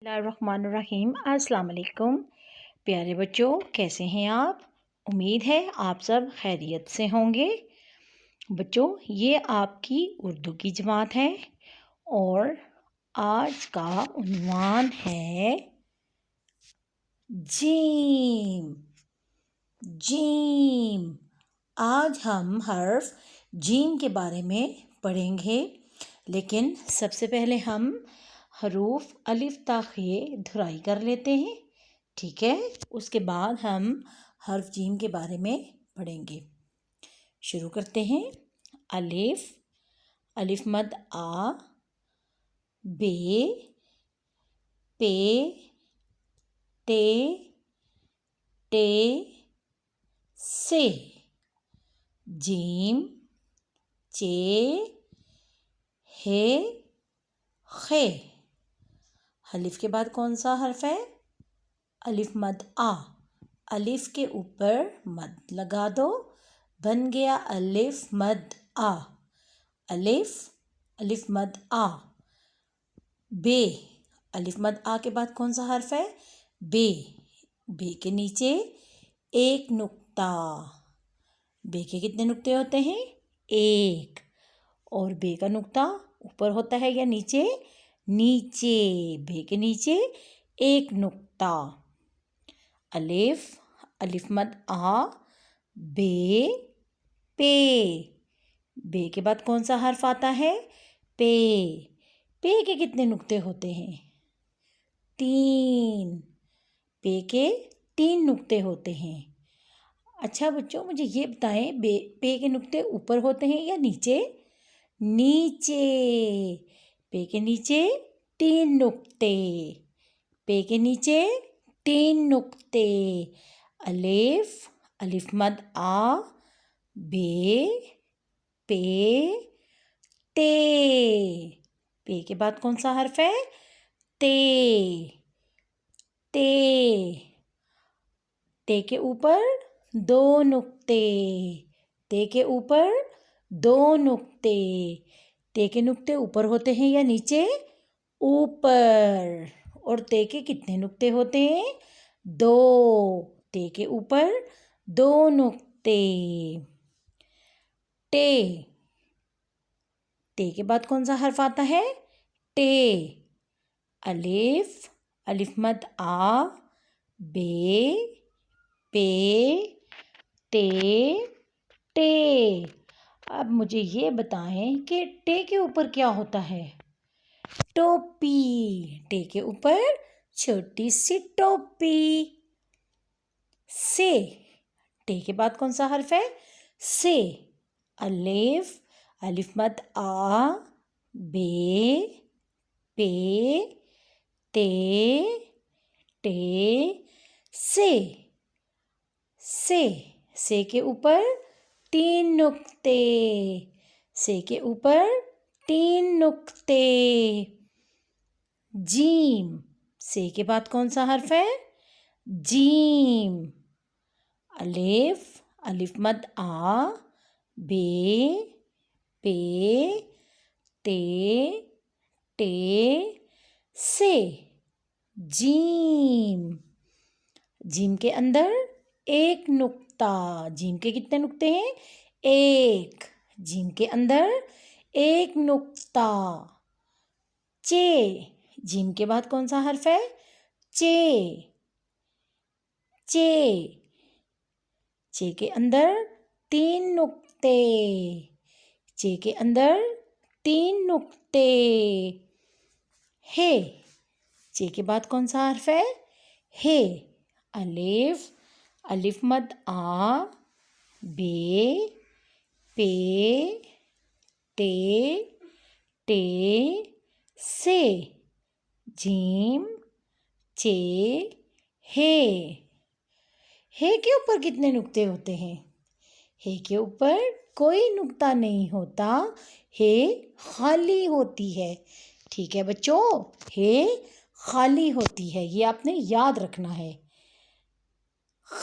बिस्मिल्लाहिर्रहमानिर्रहीम। अस्सलाम वालेकुम प्यारे बच्चों, कैसे हैं आप? उम्मीद है आप सब खैरियत से होंगे। बच्चों, ये आपकी उर्दू की जमात है और आज का उन्वान है जीम। जीम। आज हम हर्फ जीम के बारे में पढ़ेंगे, लेकिन सबसे पहले हम हरूफ अलिफ ता खे धुराई कर लेते हैं। ठीक है, उसके बाद हम हर्फ जीम के बारे में पढ़ेंगे। शुरू करते हैं। अलिफ, अलिफ मद आ, बे, पे, ते, टे, से। जीम, चे, हे, खे। अलिफ के बाद कौन सा हर्फ है? अलिफ मद आ। अलिफ के ऊपर मद लगा दो, बन गया अलिफ मद आ। अलिफ, अलिफ मद आ। बे। अलिफ मद आ के बाद कौन सा हर्फ है? बे। बे के नीचे एक नुक्ता। बे के कितने नुक्ते होते हैं? एक। और बे का नुक्ता ऊपर होता है या नीचे? नीचे। बे के नीचे एक नुक्ता। अलिफ, अलिफ मद आ, बे, पे। बे के बाद कौन सा हर्फ आता है? पे। पे के कितने नुक्ते होते हैं? तीन। पे के तीन नुक्ते होते हैं। अच्छा बच्चों, मुझे ये बताएं, पे के नुक्ते ऊपर होते हैं या नीचे? नीचे। पे के नीचे तीन नुक्ते। पे के नीचे तीन नुक्ते। अलिफ, अलिफ मद आ, बे, पे, ते। पे के बाद कौन सा हर्फ है? ते। ते। ते के ऊपर दो नुक्ते। ते के ऊपर दो नुक्ते। ते के नुक्ते ऊपर होते हैं या नीचे? ऊपर। और ते के कितने नुक्ते होते हैं? दो। ते के ऊपर दो नुक्ते। टे। टे के बाद कौन सा हर्फ आता है? टे। अलिफ, अलिफ मद आ, बे, पे, ते, टे। अब मुझे ये बताएं कि टे के ऊपर क्या होता है? टोपी। टे के ऊपर छोटी सी टोपी। से। टे के बाद कौन सा हर्फ है? से। अलिफ, अलिफ मद आ, बे, पे, ते, टे, से। से के ऊपर तीन नुक्ते। से के ऊपर तीन नुक्ते। जीम। से के बाद कौन सा हर्फ है? जीम। अलिफ, अलिफ मद आ, बे, पे, ते, टे, से। जीम। जीम के अंदर एक नुक्ता। जीम के कितने नुक्ते हैं? एक। जीम के अंदर एक नुक्ता। चे। जीम के बाद कौन सा हर्फ है? चे। चे। चे के अंदर तीन नुक्ते। चे के अंदर तीन नुक्ते। हे। चे के बाद कौन सा हर्फ है? हे। अलिफ, अलिफ मद आ, बे, पे, ते, टे, से। जीम, चे, हे। हे के ऊपर कितने नुक्ते होते हैं? हे के ऊपर कोई नुक्ता नहीं होता। हे खाली होती है। ठीक है बच्चों, हे खाली होती है, ये आपने याद रखना है।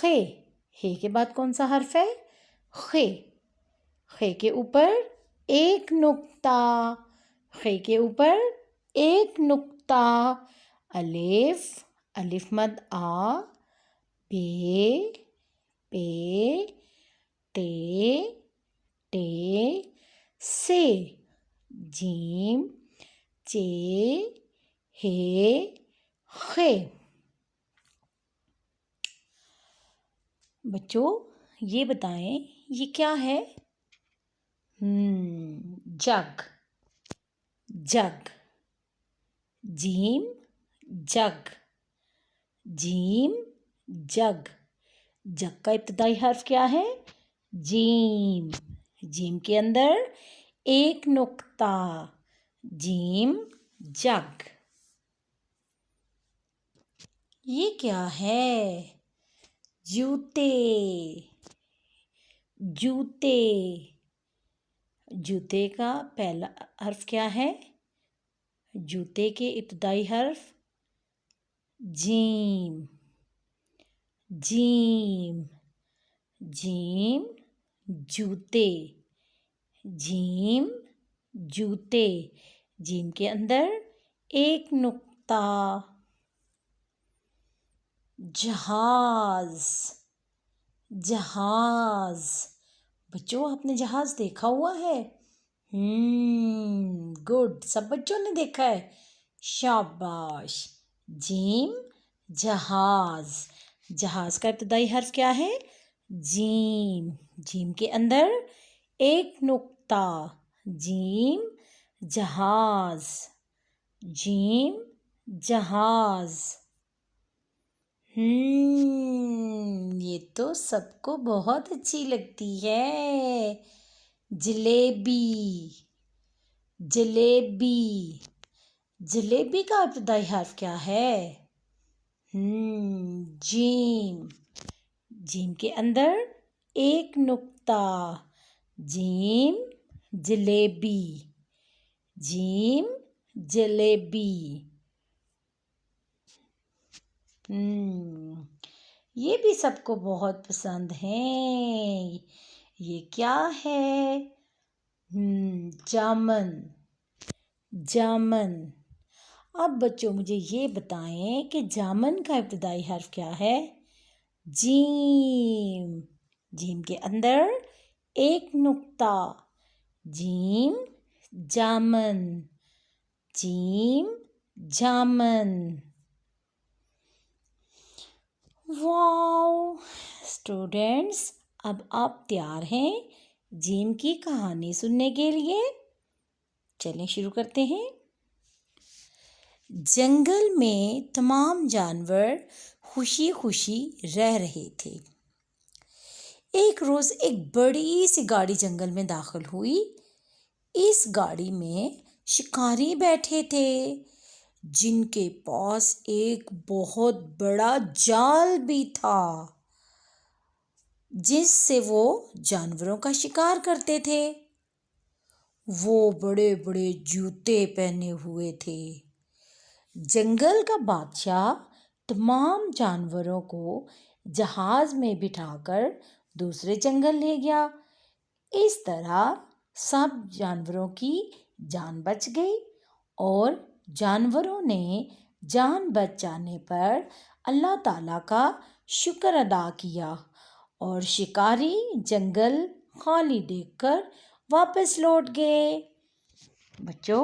खे। हे के बाद कौन सा हर्फ है? खे। खे के ऊपर एक नुक्ता। खे के ऊपर एक नुक्ता। अलिफ, अलिफ मद आ, बे, पे, ते, टे, से, जीम, चे, हे, खे। बच्चों ये बताएं ये क्या है? जग, जग, जीम, जग, जीम, जग। जग का इब्तिदाई हर्फ क्या है? जीम। जीम के अंदर एक नुक्ता, जीम, जग। ये क्या है? जूते, जूते। जूते का पहला हर्फ क्या है? जूते के इब्तिदाई हर्फ जीम, जीम, जीम, जूते, जीम, जूते। जीम के अंदर एक नुक्ता, जहाज, जहाज। बच्चों आपने जहाज देखा हुआ है? गुड, सब बच्चों ने देखा है। शाबाश। जीम, जहाज। जहाज का इब्तिदाई हर्फ क्या है? जीम। जीम के अंदर एक नुक्ता, जीम, जहाज, जीम, जहाज। ये तो सबको बहुत अच्छी लगती है। जलेबी, जलेबी। जलेबी का इब्तिदाई हर्फ क्या है? जीम। जीम के अंदर एक नुक्ता, जीम, जलेबी, जीम, जलेबी। ये भी सबको बहुत पसंद है। ये क्या है? जामन, जामन। अब बच्चों मुझे ये बताएं कि जामन का इब्तिदाई हर्फ क्या है? जीम। जीम के अंदर एक नुक्ता, जीम, जामन, जीम, जामन। वाओ स्टूडेंट्स, अब आप तैयार हैं जीम की कहानी सुनने के लिए? चलें शुरू करते हैं। जंगल में तमाम जानवर खुशी खुशी रह रहे थे। एक रोज एक बड़ी सी गाड़ी जंगल में दाखिल हुई। इस गाड़ी में शिकारी बैठे थे, जिनके पास एक बहुत बड़ा जाल भी था, जिससे वो जानवरों का शिकार करते थे। वो बड़े बड़े जूते पहने हुए थे। जंगल का बादशाह तमाम जानवरों को जहाज में बिठाकर दूसरे जंगल ले गया। इस तरह सब जानवरों की जान बच गई और जानवरों ने जान बच जाने पर अल्लाह ताला का शुक्र अदा किया और शिकारी जंगल खाली देखकर वापस लौट गए। बच्चों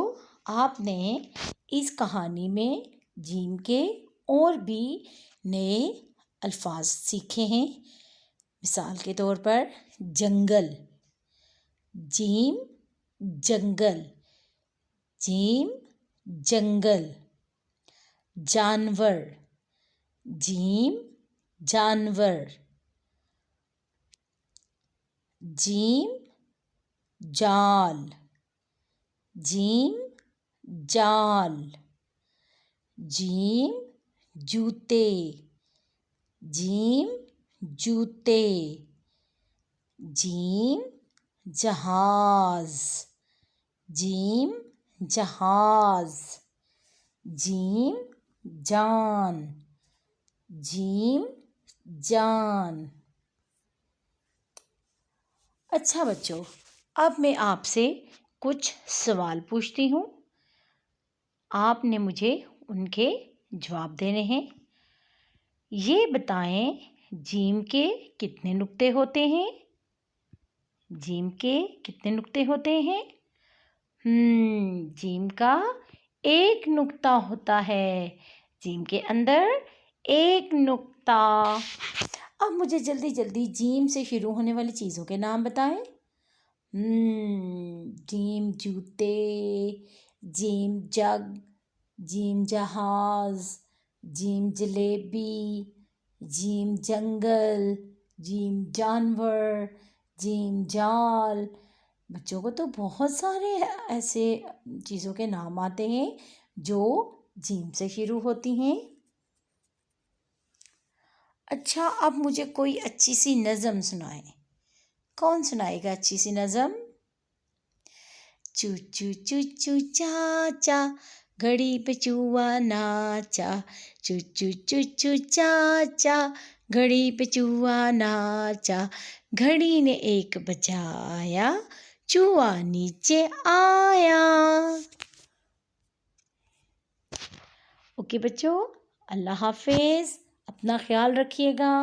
आपने इस कहानी में जीम के और भी नए अल्फाज सीखे हैं। मिसाल के तौर पर जंगल, जीम, जंगल, जीम, जंगल। जानवर, जीम, जानवर, जीम, जाल, जीम, जाल, जीम, जूते, जीम, जूते, जीम, जहाज, जीम, जहाज, जीम, जान, जीम, जान। अच्छा बच्चों, अब मैं आपसे कुछ सवाल पूछती हूँ। आपने मुझे उनके जवाब देने हैं। ये बताएं जीम के कितने नुक्ते होते हैं? जीम के कितने नुक्ते होते हैं? जीम का एक नुक्ता होता है। जीम के अंदर एक नुक्ता। अब मुझे जल्दी जल्दी जीम से शुरू होने वाली चीज़ों के नाम बताएं। जीम जूते, जीम जग, जीम जहाज, जीम जलेबी, जीम जंगल, जीम जानवर, जीम जाल। बच्चों को तो बहुत सारे ऐसे चीज़ों के नाम आते हैं जो जीम से शुरू होती हैं। अच्छा, अब मुझे कोई अच्छी सी नज़म सुनाएं। कौन सुनाएगा अच्छी सी नज़म? चू चू चू चू चाचा घड़ी पे चूहा नाचा, चू चू चू चू चाचा घड़ी पे चूहा नाचा, घड़ी ने एक बजाया, चूहा नीचे आया। ओके बच्चों, अल्लाह हाफिज़, अपना ख्याल रखिएगा।